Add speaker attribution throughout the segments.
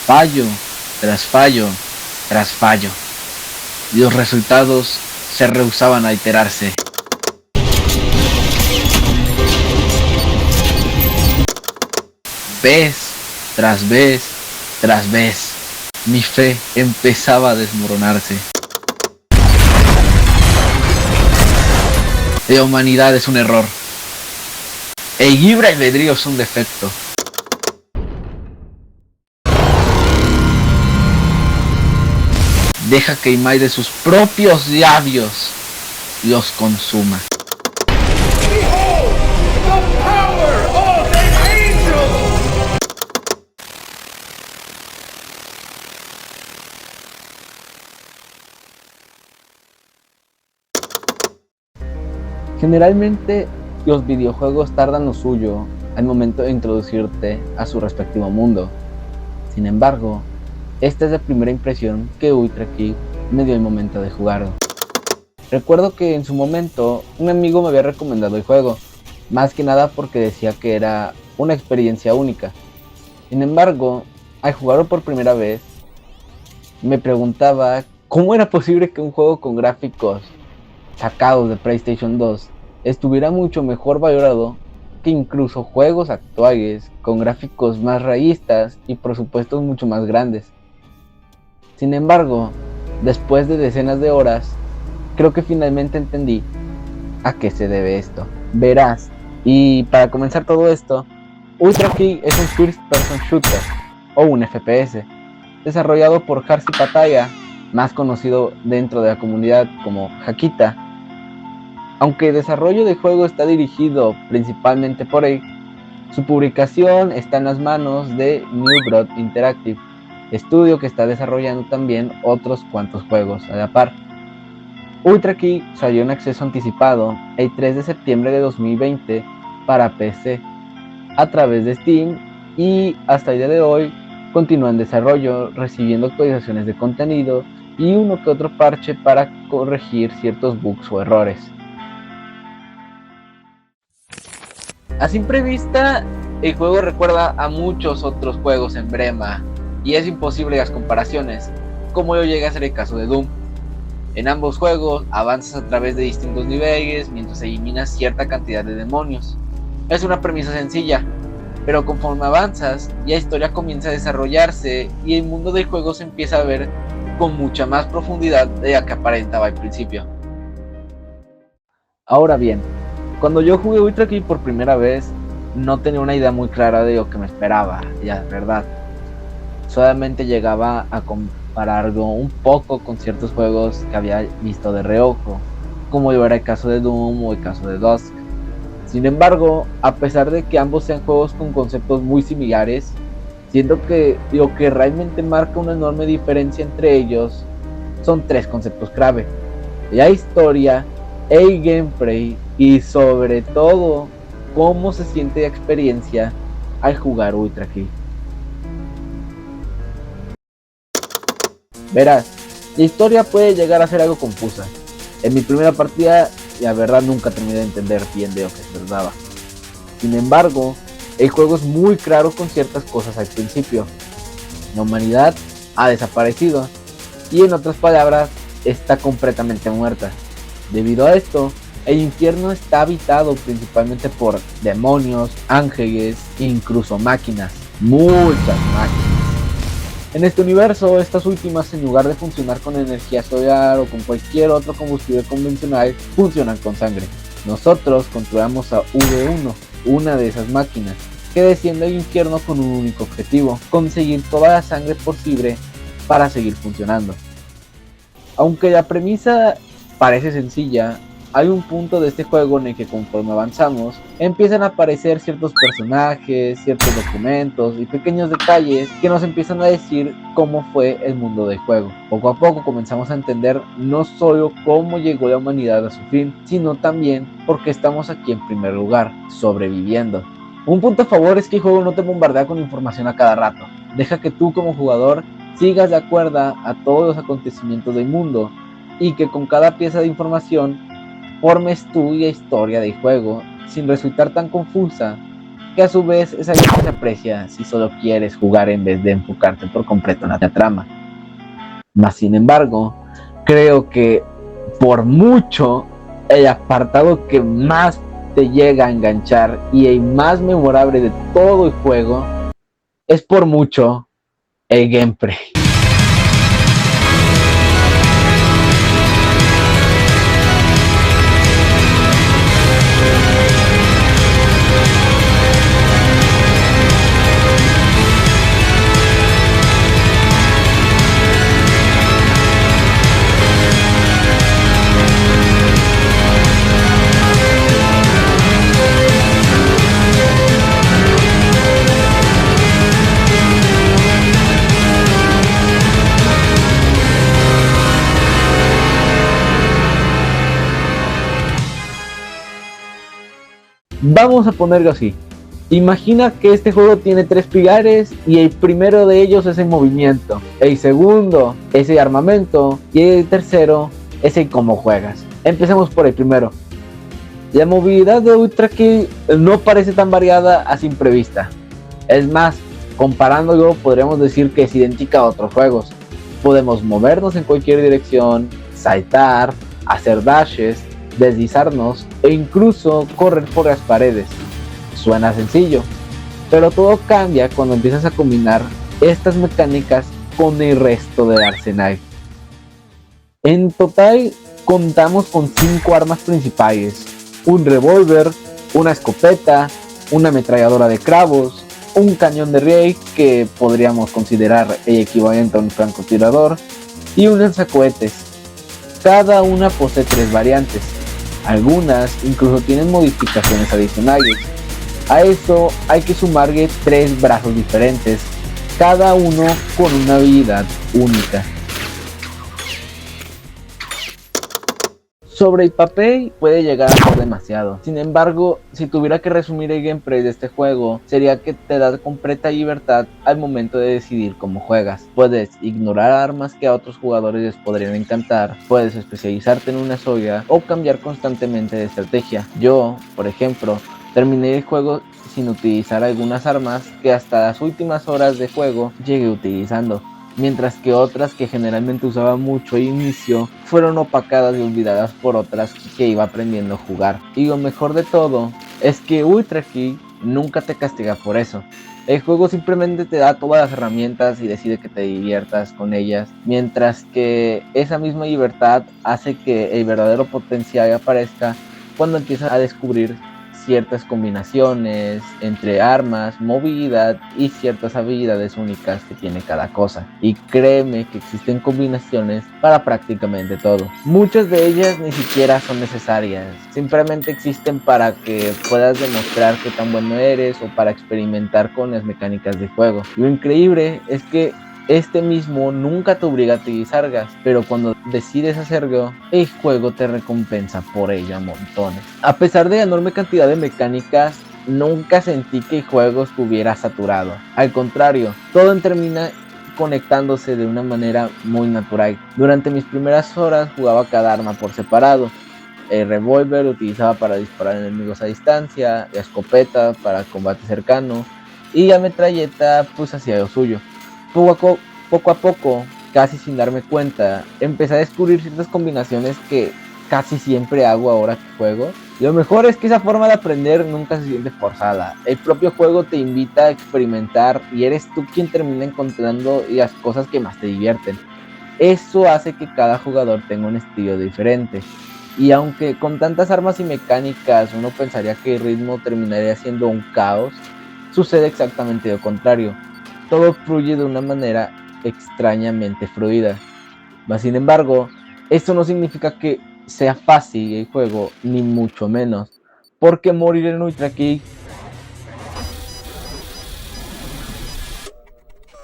Speaker 1: fallo tras fallo tras fallo, y los resultados se rehusaban a iterarse. Vez tras vez tras vez, mi fe empezaba a desmoronarse. La humanidad es un error. El libre albedrío es un defecto. Deja que Imai de sus propios labios los consuma. Generalmente los videojuegos tardan lo suyo al momento de introducirte a su respectivo mundo. Sin embargo, esta es la primera impresión que Ultra Kill me dio al momento de jugarlo. Recuerdo que en su momento un amigo me había recomendado el juego, más que nada porque decía que era una experiencia única. Sin embargo, al jugarlo por primera vez, me preguntaba cómo era posible que un juego con gráficos sacados de PlayStation 2 estuviera mucho mejor valorado que incluso juegos actuales con gráficos más realistas y presupuestos mucho más grandes. Sin embargo, después de decenas de horas, creo que finalmente entendí a qué se debe esto. Verás, y para comenzar todo esto, Ultra Kill es un First Person Shooter, o un FPS, desarrollado por Harsi Pattaya, más conocido dentro de la comunidad como Hakita. Aunque el desarrollo del juego está dirigido principalmente por él, su publicación está en las manos de New Broad Interactive, estudio que está desarrollando también otros cuantos juegos a la par. Ultra Kill salió en acceso anticipado el 3 de septiembre de 2020 para PC a través de Steam y hasta el día de hoy continúa en desarrollo, recibiendo actualizaciones de contenido y uno que otro parche para corregir ciertos bugs o errores. A simple vista, el juego recuerda a muchos otros juegos en brema, y es imposible las comparaciones, como lo llega a ser el caso de Doom. En ambos juegos avanzas a través de distintos niveles mientras eliminas cierta cantidad de demonios. Es una premisa sencilla, pero conforme avanzas, la historia comienza a desarrollarse y el mundo del juego se empieza a ver con mucha más profundidad de la que aparentaba al principio. Ahora bien, cuando yo jugué Ultra Kill por primera vez, no tenía una idea muy clara de lo que me esperaba, ya es verdad. Solamente llegaba a compararlo un poco con ciertos juegos que había visto de reojo, como era el caso de Doom o el caso de Dusk. Sin embargo, a pesar de que ambos sean juegos con conceptos muy similares, siento que lo que realmente marca una enorme diferencia entre ellos son tres conceptos clave: la historia, el gameplay y sobre todo cómo se siente la experiencia al jugar Ultra Kill. Verás, la historia puede llegar a ser algo confusa. En mi primera partida, la verdad nunca terminé de entender bien de lo que se trataba. Sin embargo, el juego es muy claro con ciertas cosas al principio. La humanidad ha desaparecido y, en otras palabras, está completamente muerta. Debido a esto, el infierno está habitado principalmente por demonios, ángeles e incluso máquinas, muchas máquinas. En este universo, estas últimas, en lugar de funcionar con energía solar o con cualquier otro combustible convencional, funcionan con sangre. Nosotros controlamos a V1, una de esas máquinas, que desciende al infierno con un único objetivo: conseguir toda la sangre posible para seguir funcionando. Aunque la premisa parece sencilla, hay un punto de este juego en el que, conforme avanzamos, empiezan a aparecer ciertos personajes, ciertos documentos y pequeños detalles que nos empiezan a decir cómo fue el mundo del juego. Poco a poco comenzamos a entender no solo cómo llegó la humanidad a su fin, sino también por qué estamos aquí en primer lugar, sobreviviendo. Un punto a favor es que el juego no te bombardea con información a cada rato. Deja que tú, como jugador, sigas de acuerdo a todos los acontecimientos del mundo, y que con cada pieza de información formes tú la historia del juego sin resultar tan confusa que a su vez es algo que se aprecia si solo quieres jugar en vez de enfocarte por completo en la trama. Mas sin embargo, creo que por mucho el apartado que más te llega a enganchar y el más memorable de todo el juego es por mucho el gameplay. Vamos a ponerlo así. Imagina que este juego tiene 3 pilares y el primero de ellos es el movimiento, el segundo es el armamento y el tercero es el cómo juegas. Empecemos por el primero. La movilidad de Ultra Kill no parece tan variada a simple vista. Es más, comparándolo podríamos decir que es idéntica a otros juegos. Podemos movernos en cualquier dirección, saltar, hacer dashes, deslizarnos e incluso correr por las paredes. Suena sencillo, pero todo cambia cuando empiezas a combinar estas mecánicas con el resto del arsenal. En total contamos con 5 armas principales: un revólver, una escopeta, una ametralladora de clavos, un cañón de riel que podríamos considerar el equivalente a un francotirador y un lanzacohetes. Cada una posee 3 variantes. Algunas incluso tienen modificaciones adicionales. A eso hay que sumarle 3 brazos diferentes, cada uno con una habilidad única. Sobre el papel puede llegar a ser demasiado. Sin embargo, si tuviera que resumir el gameplay de este juego, sería que te da completa libertad al momento de decidir cómo juegas. Puedes ignorar armas que a otros jugadores les podrían encantar, puedes especializarte en una sola o cambiar constantemente de estrategia. Yo, por ejemplo, terminé el juego sin utilizar algunas armas que hasta las últimas horas de juego llegué utilizando, mientras que otras que generalmente usaba mucho al inicio fueron opacadas y olvidadas por otras que iba aprendiendo a jugar. Y lo mejor de todo es que Ultra Kill nunca te castiga por eso. El juego simplemente te da todas las herramientas y decide que te diviertas con ellas, mientras que esa misma libertad hace que el verdadero potencial aparezca cuando empiezas a descubrir ciertas combinaciones entre armas, movilidad y ciertas habilidades únicas que tiene cada cosa. Y créeme que existen combinaciones para prácticamente todo. Muchas de ellas ni siquiera son necesarias, simplemente existen para que puedas demostrar qué tan bueno eres o para experimentar con las mecánicas de juego. Lo increíble es que este mismo nunca te obliga a utilizarlas, pero cuando decides hacerlo, el juego te recompensa por ello a montones. A pesar de la enorme cantidad de mecánicas, nunca sentí que el juego estuviera saturado. Al contrario, todo termina conectándose de una manera muy natural. Durante mis primeras horas jugaba cada arma por separado. El revólver lo utilizaba para disparar enemigos a distancia, la escopeta para combate cercano y la metralleta pues hacía lo suyo. Poco a poco, casi sin darme cuenta, empecé a descubrir ciertas combinaciones que casi siempre hago ahora que juego. Y lo mejor es que esa forma de aprender nunca se siente forzada. El propio juego te invita a experimentar y eres tú quien termina encontrando las cosas que más te divierten. Eso hace que cada jugador tenga un estilo diferente. Y aunque con tantas armas y mecánicas uno pensaría que el ritmo terminaría siendo un caos, sucede exactamente lo contrario. Todo fluye de una manera extrañamente fluida. Mas sin embargo, esto no significa que sea fácil el juego, ni mucho menos, porque morir en Ultra Kill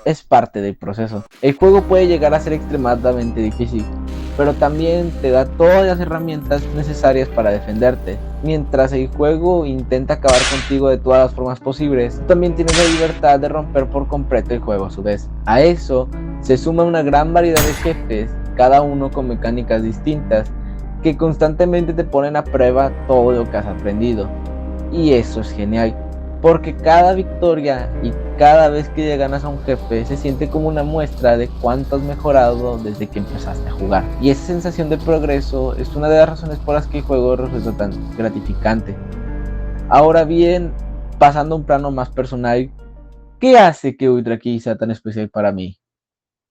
Speaker 1: es parte del proceso. El juego puede llegar a ser extremadamente difícil, pero también te da todas las herramientas necesarias para defenderte. Mientras el juego intenta acabar contigo de todas las formas posibles, tú también tienes la libertad de romper por completo el juego a su vez. A eso se suma una gran variedad de jefes, cada uno con mecánicas distintas, que constantemente te ponen a prueba todo lo que has aprendido. Y eso es genial. porque cada victoria y cada vez que le ganas a un jefe se siente como una muestra de cuánto has mejorado desde que empezaste a jugar. Y esa sensación de progreso es una de las razones por las que el juego resulta tan gratificante. Ahora bien, pasando a un plano más personal, ¿qué hace que Ultra Key sea tan especial para mí?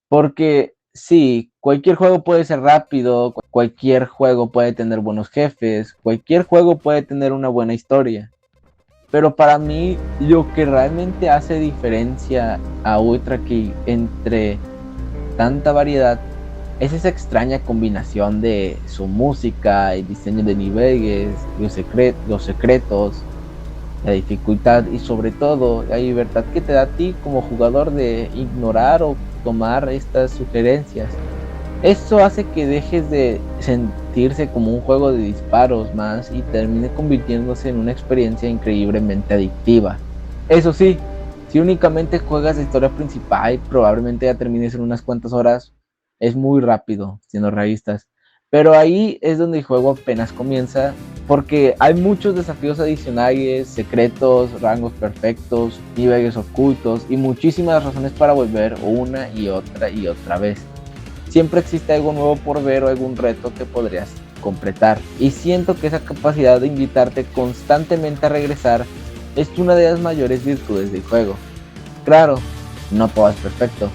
Speaker 1: Porque sí, cualquier juego puede ser rápido, cualquier juego puede tener buenos jefes, cualquier juego puede tener una buena historia. Pero para mí, lo que realmente hace diferencia a Ultra Key entre tanta variedad es esa extraña combinación de su música, el diseño de niveles, los secretos, la dificultad y sobre todo la libertad que te da a ti como jugador de ignorar o tomar estas sugerencias. Esto hace que dejes de sentirse como un juego de disparos más y termine convirtiéndose en una experiencia increíblemente adictiva. Eso sí, si únicamente juegas la historia principal, probablemente ya termines en unas cuantas horas. Es muy rápido, siendo realistas. Pero ahí es donde el juego apenas comienza, porque hay muchos desafíos adicionales, secretos, rangos perfectos, niveles ocultos y muchísimas razones para volver una y otra vez. Siempre existe algo nuevo por ver o algún reto que podrías completar. Y siento que esa capacidad de invitarte constantemente a regresar es una de las mayores virtudes del juego. Claro, no todo es perfecto.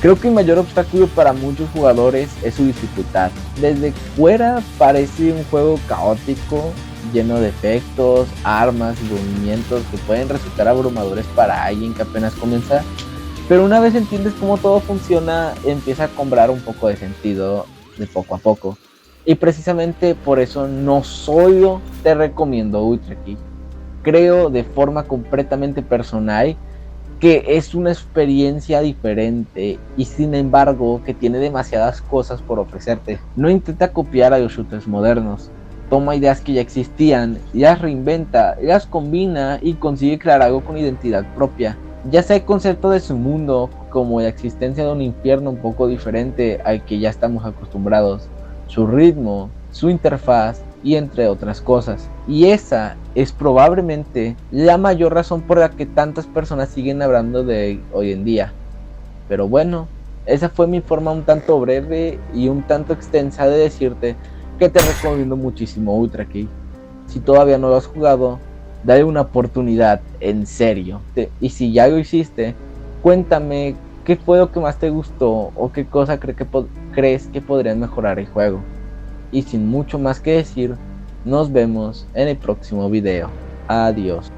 Speaker 1: Creo que el mayor obstáculo para muchos jugadores es su dificultad. Desde fuera parece un juego caótico, lleno de efectos, armas y movimientos que pueden resultar abrumadores para alguien que apenas comienza. Pero una vez entiendes cómo todo funciona, empieza a cobrar un poco de sentido de poco a poco. Y precisamente por eso no solo te recomiendo Ultra Key. Creo de forma completamente personal que es una experiencia diferente y sin embargo que tiene demasiadas cosas por ofrecerte. No intenta copiar a los shooters modernos. Toma ideas que ya existían, las reinventa, las combina y consigue crear algo con identidad propia. Ya sea el concepto de su mundo como la existencia de un infierno un poco diferente al que ya estamos acostumbrados, su ritmo, su interfaz y entre otras cosas. Y esa es probablemente la mayor razón por la que tantas personas siguen hablando de él hoy en día. Pero bueno, esa fue mi forma un tanto breve y un tanto extensa de decirte que te recomiendo muchísimo Ultra Key. Si todavía no lo has jugado, dale una oportunidad, en serio. Y si ya lo hiciste, cuéntame qué fue lo que más te gustó o qué cosa crees que podrían mejorar el juego. Y sin mucho más que decir, nos vemos en el próximo video. Adiós.